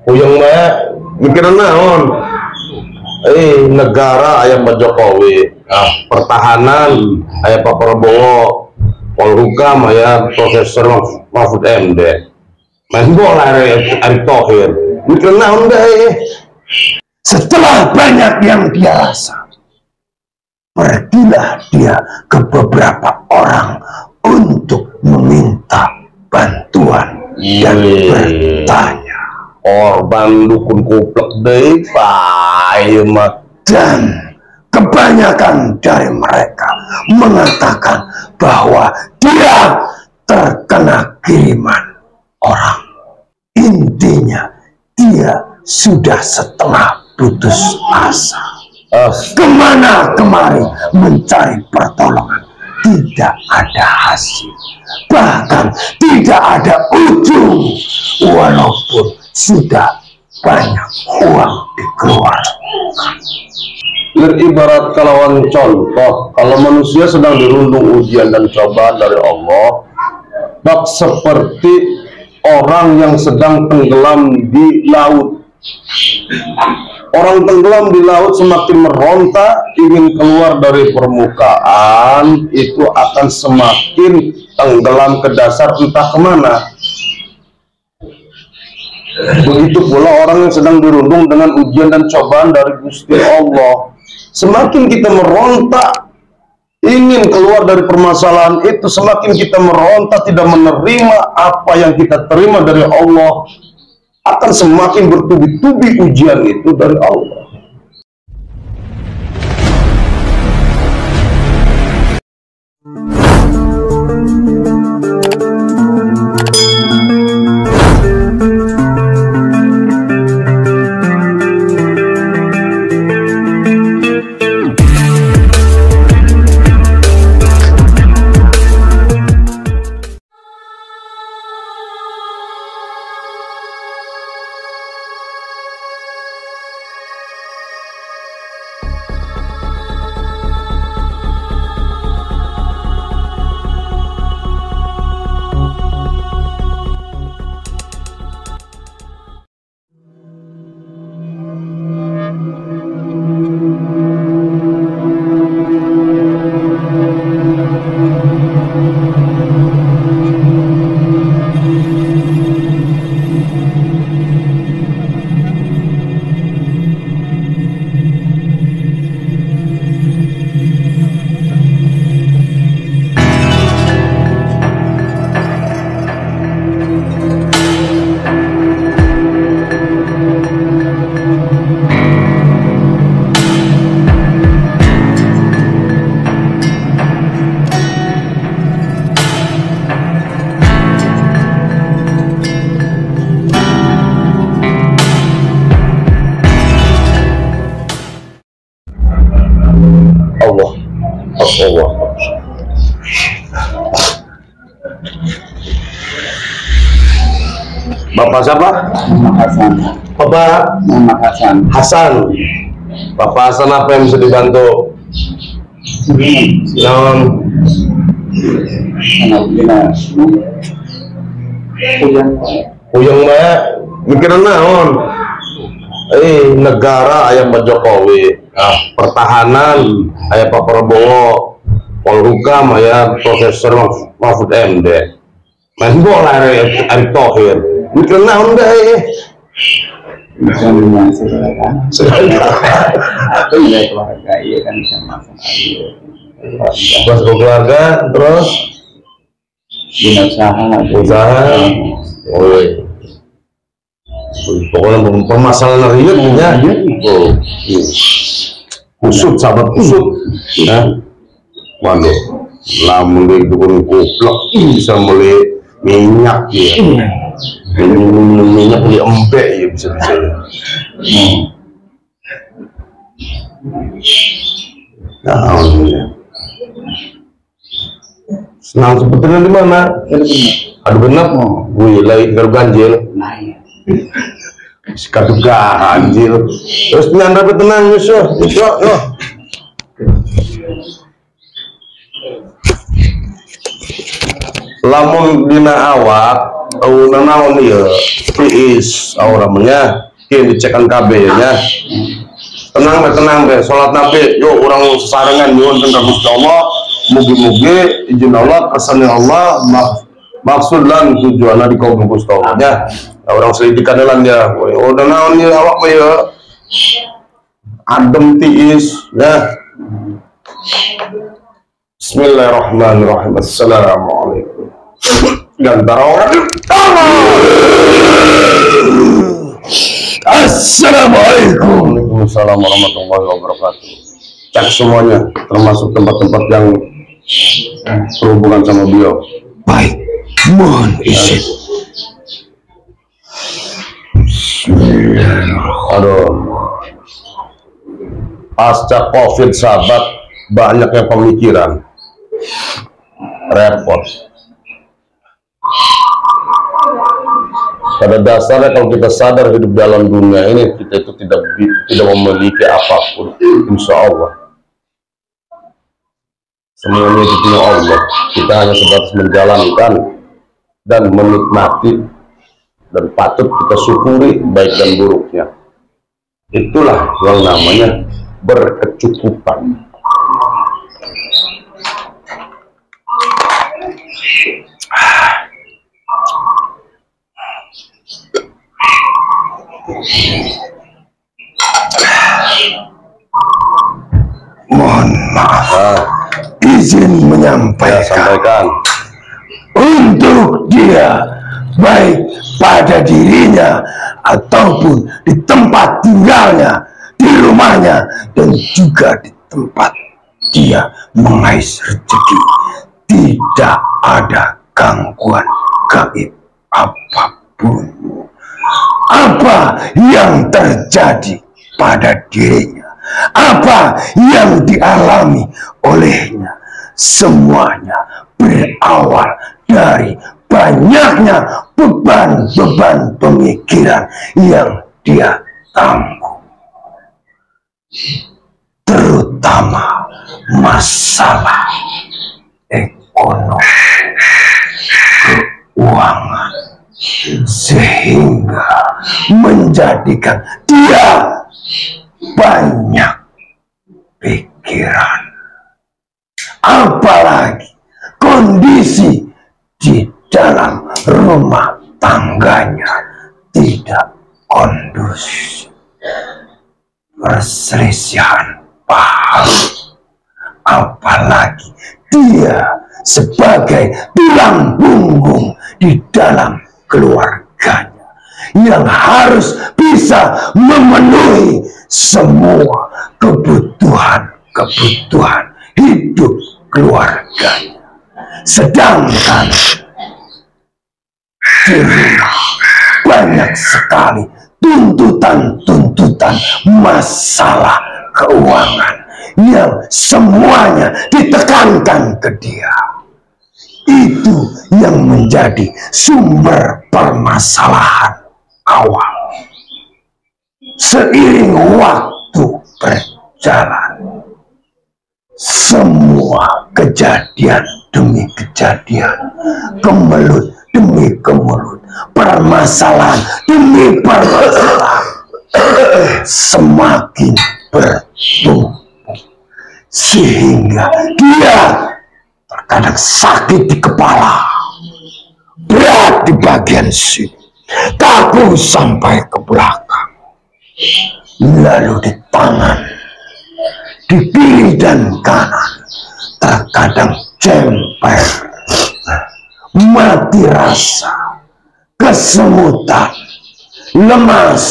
Puyeng bae mikiran naon? Negara aya Pak Jokowi, pertahanan aya Pak Prabowo, Polhukam aya Profesor Mahfud MD, main bola Erick Thohir, mikiran naon bae? Setelah banyak yang dia rasa, pergilah dia ke beberapa orang untuk meminta bantuan dan bertanya. Korban dukun kuplek deh, Pak. Dan kebanyakan dari mereka mengatakan bahwa dia terkena kiriman orang. Intinya dia sudah setengah putus asa. Kemana kemari mencari pertolongan, tidak ada hasil, bahkan tidak ada ujung, walaupun sudah banyak uang dikeluarkan. Ibarat kalawan contoh, kalau manusia sedang dirundung ujian dan cobaan dari Allah, bak seperti orang yang sedang tenggelam di laut. Orang tenggelam di laut semakin meronta ingin keluar dari permukaan, itu akan semakin tenggelam ke dasar entah kemana. Begitu pula orang yang sedang dirundung dengan ujian dan cobaan dari Gusti Allah. Semakin kita meronta ingin keluar dari permasalahan itu, semakin kita meronta tidak menerima apa yang kita terima dari Allah, akan semakin bertubi-tubi ujian itu dari Allah. Allah. Bapak siapa? Hasan. Bapak Hasan. Hasan. Bapak Hasan, apa yang bisa dibantu? Naon? Puyeng bae mikiran naon? Negara aya Pak Jokowi, pertahanan aya Pak Prabowo, Polhukam aya Profesor Mahfud MD, main bola Erick Thohir, mikiran naon bae? Keluarga iya kan bisa masuk Masuk keluarga, terus usaha. Pokoknya permasalahan ribetnya kusut, sahabat kusut. Waduh, lamun di dukun kuplek bisa beli minyak ya, minyak beli empek ya, bisa-bisa ya. Nah, senang sebetulnya di mana? Aduh benar, gue lagi ganjil. Sikatu ganjil. Terus nyandra tenang Yusuf, yo. lamun dina awak naon ya tiis auramnya kieu dicekan kabeh nya tenang be salat nabi yuk orang sesarengan nyuwun teng Gusti Allah mugi-mugi izin Allah kersane Allah maksud lan tujuanna di kaum Gusti Allah nya orang selidikan lan ya udah naon ya awak mah ya adem tiis ya. Bismillahirrahmanirrahim. Assalamualaikum. Gantara orang. Assalamualaikum. Waalaikumsalam warahmatullahi wabarakatuh. Cek semuanya, termasuk tempat-tempat yang berhubungan sama beliau. Baik, mohon izin. Aduh, pasca COVID sahabat banyak yang pemikiran, repot. Pada dasarnya kalau kita sadar hidup dalam dunia ini kita itu tidak memiliki apapun, insya Allah. Semuanya itu punya Allah. Kita hanya sebatas menjalankan dan menikmati dan patut kita syukuri baik dan buruknya. Itulah yang namanya berkecukupan. Mohon maaf, izin menyampaikan untuk dia, baik pada dirinya ataupun di tempat tinggalnya, di rumahnya, dan juga di tempat dia mengais rezeki, tidak ada gangguan gaib apapun. Apa yang terjadi pada dirinya, apa yang dialami olehnya, semuanya berawal dari banyaknya beban-beban pemikiran yang dia tanggung, terutama masalah ekonomi, keuangan, sehingga menjadikan dia banyak pikiran. Apalagi kondisi di dalam rumah tangganya tidak kondusif, perselisihan paham, apalagi dia sebagai tulang punggung di dalam keluarganya yang harus bisa memenuhi semua kebutuhan hidup keluarganya. Sedangkan di rumah banyak sekali tuntutan masalah keuangan yang semuanya ditekankan ke dia. Itu yang menjadi sumber permasalahan awal. Seiring waktu berjalan, semua kejadian demi kejadian, kemelut demi kemelut, permasalahan demi permasalahan semakin bertumpuk, sehingga dia terkadang sakit di kepala, berat di bagian sini, kaku sampai ke belakang, lalu di tangan, di kiri dan kanan terkadang cemper, mati rasa, kesemutan, lemas,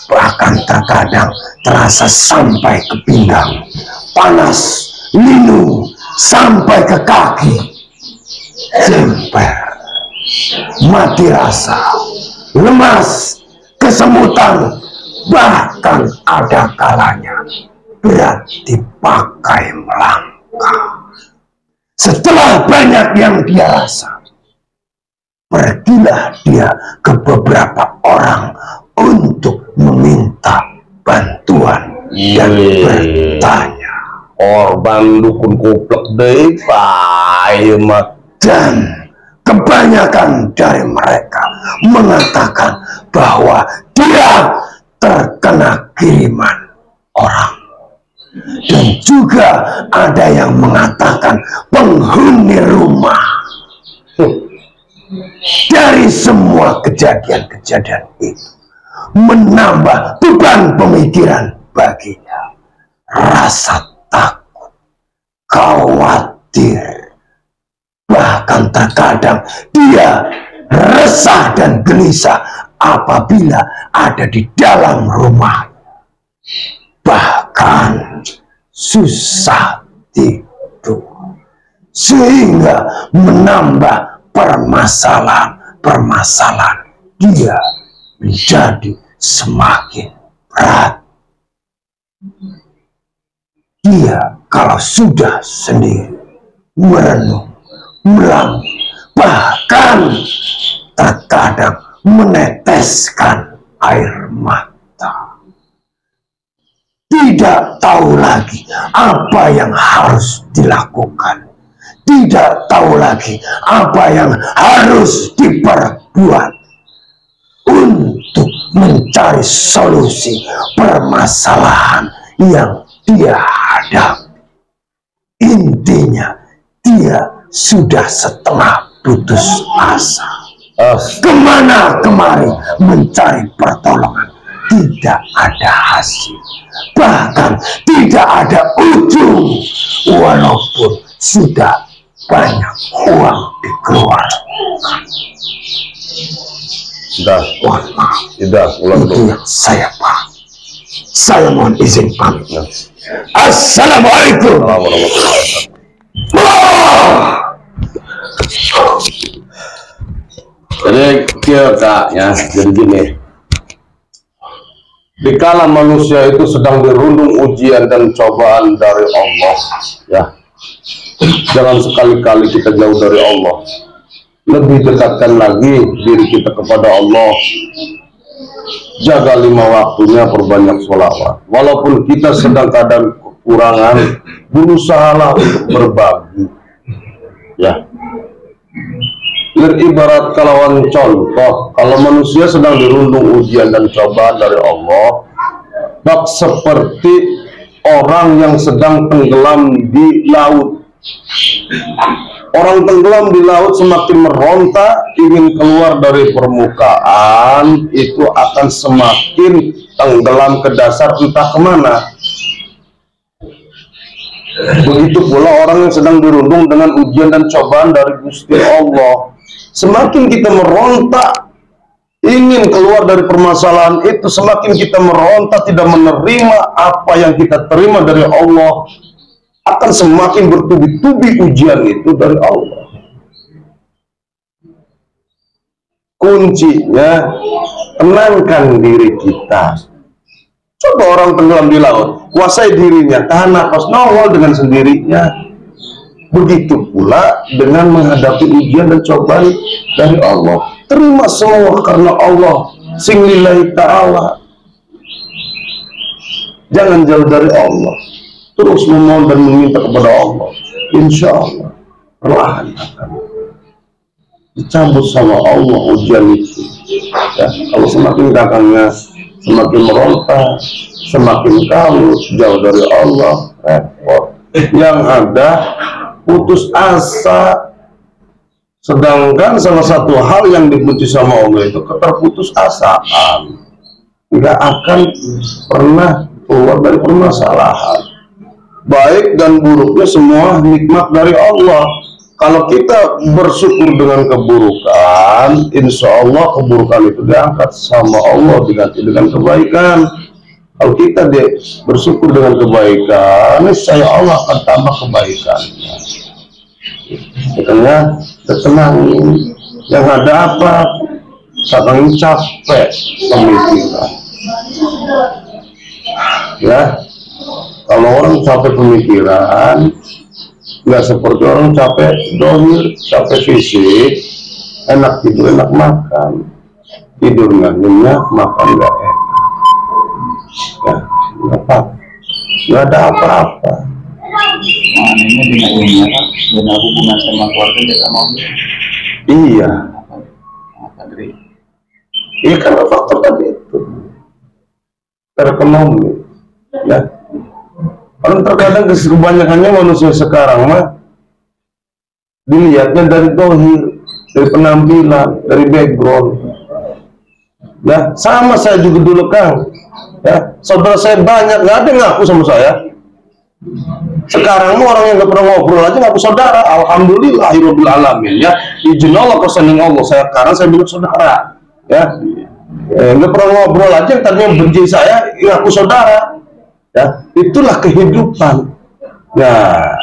bahkan terkadang terasa sampai ke pinggang, panas, linu, sampai ke kaki, cemper, mati rasa, lemas, kesemutan, bahkan ada kalanya berat dipakai melangkah. Setelah banyak yang dia rasa, pergilah dia ke beberapa orang untuk meminta bantuan dan bertanya. Korban dukun kuplek deh, pakai mat Dan kebanyakan dari mereka mengatakan bahwa dia terkena kiriman orang. Dan juga ada yang mengatakan penghuni rumah. Dari semua kejadian-kejadian itu menambah beban pemikiran baginya. Rasa takut, khawatir, bahkan terkadang dia resah dan gelisah apabila ada di dalam rumah. Bahkan susah tidur, sehingga menambah permasalahan dia menjadi semakin berat. Dia kalau sudah sendiri merenung, melang, bahkan terkadang meneteskan air mata. Tidak tahu lagi apa yang harus dilakukan. Tidak tahu lagi apa yang harus diperbuat untuk mencari solusi permasalahan yang dia hadapi. Intinya, dia sudah setengah putus asa. Kemana kemari mencari pertolongan, tidak ada hasil. Bahkan tidak ada ujung, walaupun sudah banyak uang dikeluarkan. Sudah, ulang itu yang saya paham. Saya mohon izin pamit. Assalamualaikum. Jadi kita ya, jadi gini. Dikala manusia itu sedang dirundung ujian dan cobaan dari Allah, ya, jangan sekali-kali kita jauh dari Allah. Lebih dekatkan lagi diri kita kepada Allah. Jaga 5 waktunya, perbanyak sholawat. Walaupun kita sedang keadaan kekurangan, berusahalah untuk berbagi, ya. Ibarat kalawan contoh, kalau manusia sedang dirundung ujian dan cobaan dari Allah, bak seperti orang yang sedang tenggelam di laut. Orang tenggelam di laut semakin meronta ingin keluar dari permukaan, itu akan semakin tenggelam ke dasar entah kemana. Begitu pula orang yang sedang dirundung dengan ujian dan cobaan dari Gusti Allah. Semakin kita meronta ingin keluar dari permasalahan itu, semakin kita meronta tidak menerima apa yang kita terima dari Allah, akan semakin bertubi-tubi ujian itu dari Allah. Kuncinya, tenangkan diri kita. Coba orang tenggelam di laut, kuasai dirinya, tahan nafas, nongol dengan sendirinya. Begitu pula dengan menghadapi ujian dan cobaan dari Allah. Terima semua karena Allah, sing lillahi ta'ala. Jangan jauh dari Allah. Terus memohon dan meminta kepada Allah. Insya Allah perlahan akan dicabut sama Allah ujian itu, ya. Kalau semakin gagangnya, semakin meronta, semakin kalut, jauh dari Allah, repot. Yang ada putus asa. Sedangkan salah satu hal yang dibenci sama Allah itu keterputus asaan, nggak akan pernah keluar dari permasalahan. Baik dan buruknya semua nikmat dari Allah. Kalau kita bersyukur dengan keburukan, insya Allah keburukan itu diangkat sama Allah, diganti dengan kebaikan. Kalau kita bersyukur dengan kebaikan, niscaya Allah akan tambah kebaikannya. Makanya tenangin, yang ada apa? Kadang capek pemikiran, ya. Kalau orang capek pemikiran, nggak seperti orang capek dohir, capek fisik, enak tidur, enak makan, tidur nggak nyenyak, makan nggak enak, ya, nggak ada apa-apa. anehnya dengan ini kan dengan hubungan sama keluarga juga mau. Iya. Apa dari? Iya karena faktor tadi itu ekonomi, ya. Orang terkadang kebanyakannya manusia sekarang mah dilihatnya dari dohir, dari penampilan, dari background. Ya, sama saya juga dulu Kang. Ya, saudara saya banyak nggak ada yang ngaku sama saya. Sekarang orang yang nggak pernah ngobrol aja ngaku saudara. Alhamdulillahirabbil alamin ya. Izin Allah keseneng Allah. Sekarang saya bilang saudara. Ya, nggak pernah ngobrol aja yang tadinya benci saya ngaku saudara. Ya, itulah kehidupan. Nah,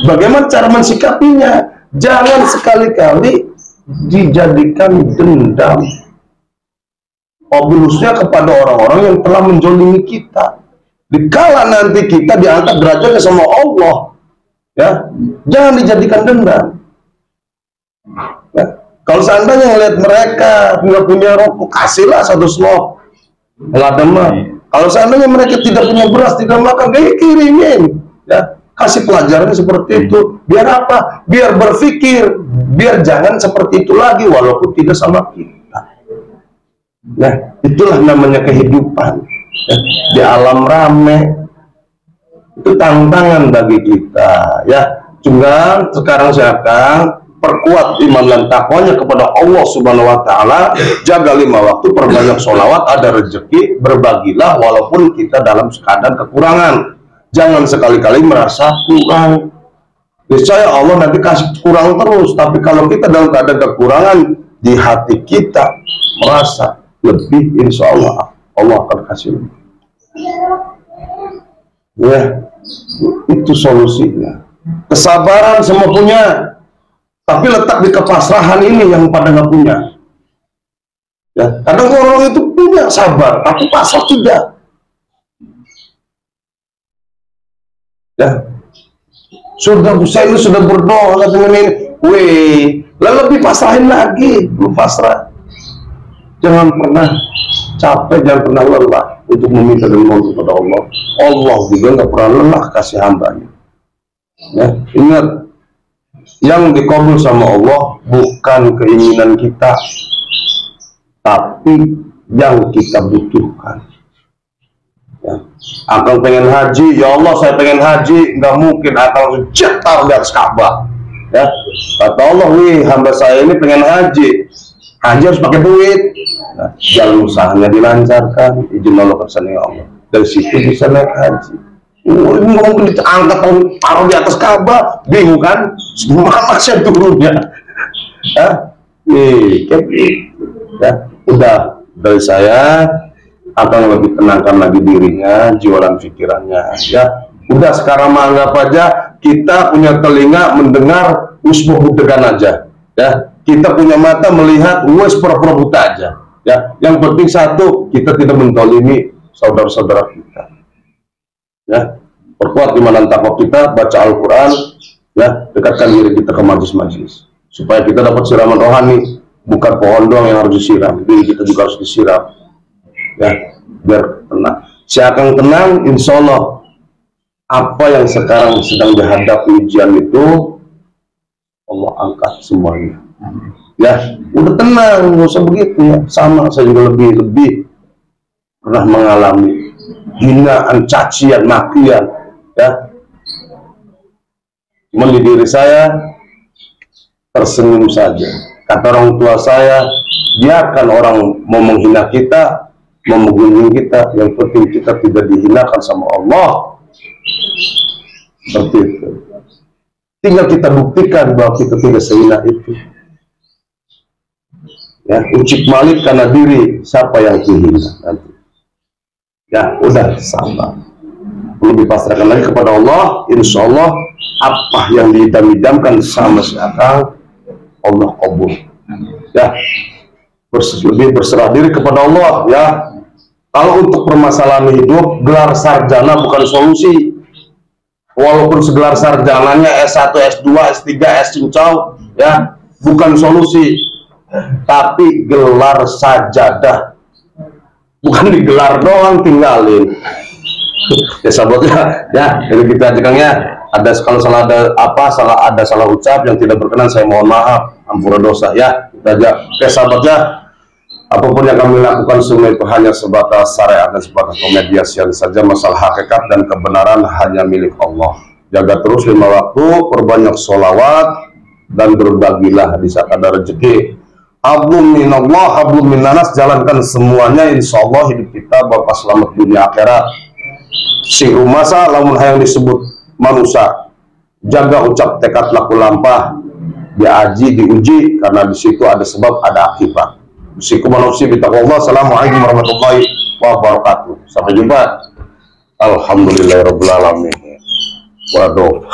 bagaimana cara mensikapinya? Jangan sekali-kali dijadikan dendam. Khususnya kepada orang-orang yang telah menjolimi kita. Dikala nanti kita diangkat derajatnya sama Allah, ya, jangan dijadikan dendam. Ya. Kalau seandainya ngelihat mereka nggak punya rokok, kasihlah satu slop. Nggak ada mah. Kalau seandainya mereka tidak punya beras, tidak makan, kirimin. Ya, kasih pelajaran seperti itu. Biar apa? Biar berpikir, biar jangan seperti itu lagi, walaupun tidak sama kita. Nah, itulah namanya kehidupan. Ya, di alam rame itu tantangan bagi kita. Ya, cuma sekarang saya akan perkuat iman dan takwanya kepada Allah Subhanahu Wa Taala. Jaga 5 waktu, perbanyak sholawat, ada rezeki, berbagilah walaupun kita dalam keadaan kekurangan. Jangan sekali-kali merasa kurang. Niscaya Allah nanti kasih kurang terus. Tapi kalau kita dalam keadaan kekurangan di hati kita merasa lebih, insya Allah Allah akan kasih lebih. Ya, itu solusinya. Kesabaran semua punya, tapi letak di kepasrahan ini yang pada nggak punya. Ya, kadang orang itu punya sabar, tapi pasrah tidak. Ya, saya ini sudah berdoa dengan ini, lebih pasrahin lagi, belum pasrah. Jangan pernah capek, jangan pernah lelah untuk meminta dan mohon kepada Allah. Allah juga nggak pernah lelah kasih hambanya. Ya, ingat, yang dikabul sama Allah bukan keinginan kita, tapi yang kita butuhkan. Ya, Akang pengen haji, ya Allah saya pengen haji, nggak mungkin Akang cetar di atas Ka'bah. Ya, kata Allah, hamba saya ini pengen haji. Haji harus pakai duit. Nah, jalan usahanya dilancarkan, izin Allah kersane Allah. Dari situ bisa naik haji. Ngomong diangkat taruh di atas Ka'bah, bingung kan? Semua saya turunnya. Ya, udah dari saya akan lebih tenangkan lagi dirinya, jiwa dan pikirannya. Ya, udah sekarang anggap aja kita punya telinga mendengar usbuh budegan aja. Ya, kita punya mata melihat, wes pura-pura buta aja. Ya, yang penting satu, kita tidak mentolimi saudara-saudara kita. Ya, perkuat iman dan takwa kita, baca Al-Quran, ya, dekatkan diri kita ke majlis-majlis, supaya kita dapat siraman rohani, bukan pohon doang yang harus disiram, diri kita juga harus disiram. Ya, biar tenang. Si akan tenang, insya Allah apa yang sekarang sedang dihadapi ujian itu Allah angkat semuanya. Ya, udah tenang, nggak usah begitu ya. Sama, saya juga lebih pernah mengalami hinaan, cacian, makian, ya. Cuma di diri saya tersenyum saja. Kata orang tua saya, biarkan orang mau menghina kita, mau menggunjing kita, yang penting kita tidak dihinakan sama Allah. Seperti itu. Tinggal kita buktikan bahwa kita tidak sehina itu. Ya, ucip malik karena diri siapa yang dihina nanti. Ya, udah sama. Lebih pasrahkan lagi kepada Allah. Insya Allah apa yang diidam-idamkan sama si akal Allah kabul. Ya, lebih berserah diri kepada Allah. Ya, kalau untuk permasalahan hidup, gelar sarjana bukan solusi. Walaupun segelar sarjananya S1, S2, S3, S cincau, ya, bukan solusi. Tapi gelar sajadah, bukan digelar doang tinggalin. Ya sahabatnya, ya, ini kita aja Kang ya. Ada kalau salah ada apa, salah ucap yang tidak berkenan, saya mohon maaf, ampura dosa ya. Kita aja. Oke sahabat ya. Apapun yang kami lakukan semua itu hanya sebatas syariat dan sebatas pemediasian saja. Masalah hakikat dan kebenaran hanya milik Allah. Jaga terus 5 waktu, perbanyak sholawat, dan berbagilah di saat ada rezeki. Hablum minallah, hablum minnanas, jalankan semuanya, insya Allah hidup kita bapak selamat dunia akhirat. Sihru masa lamun hayang disebut manusia, jaga ucap tekad laku lampah, diaji diuji karena di situ ada sebab ada akibat. Siku manusia bitaqwallah. Assalamualaikum warahmatullahi wabarakatuh. Sampai jumpa. Alhamdulillahirabbil alamin. Waduh.